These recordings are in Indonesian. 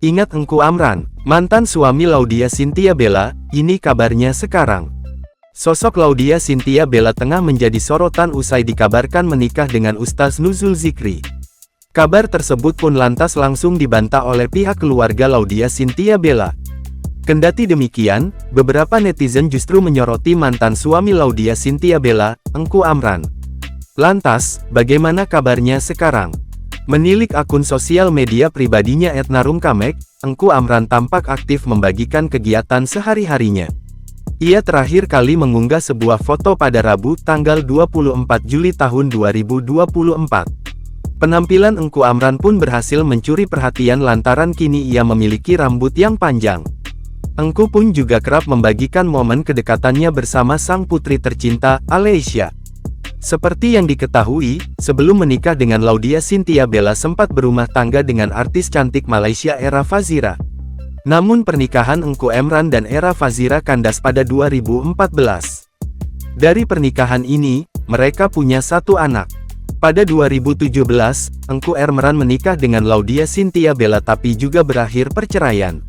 Ingat Engku Amran, mantan suami Laudya Chintya Bella, ini kabarnya sekarang. Sosok Laudya Chintya Bella tengah menjadi sorotan usai dikabarkan menikah dengan Ustaz Nuzul Zikri. Kabar tersebut pun lantas langsung dibantah oleh pihak keluarga Laudya Chintya Bella. Kendati demikian, beberapa netizen justru menyoroti mantan suami Laudya Chintya Bella, Engku Amran. Lantas, bagaimana kabarnya sekarang? Menilik akun sosial media pribadinya @narumkamek, Engku Amran tampak aktif membagikan kegiatan sehari-harinya. Ia terakhir kali mengunggah sebuah foto pada Rabu, tanggal 24 Juli tahun 2024. Penampilan Engku Amran pun berhasil mencuri perhatian lantaran kini ia memiliki rambut yang panjang. Engku pun juga kerap membagikan momen kedekatannya bersama sang putri tercinta, Alesya. Seperti yang diketahui, sebelum menikah dengan Laudya Chintya Bella sempat berumah tangga dengan artis cantik Malaysia Era Fazira. Namun pernikahan Engku Amran dan Era Fazira kandas pada 2014. Dari pernikahan ini, mereka punya satu anak. Pada 2017, Engku Amran menikah dengan Laudya Chintya Bella tapi juga berakhir perceraian.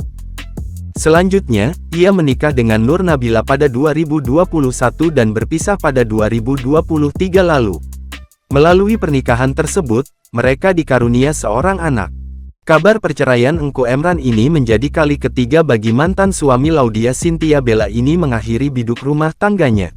Selanjutnya, ia menikah dengan Nur Nabila pada 2021 dan berpisah pada 2023 lalu. Melalui pernikahan tersebut, mereka dikarunia seorang anak. Kabar perceraian Engku Amran ini menjadi kali ketiga bagi mantan suami Laudya Chintya Bella ini mengakhiri biduk rumah tangganya.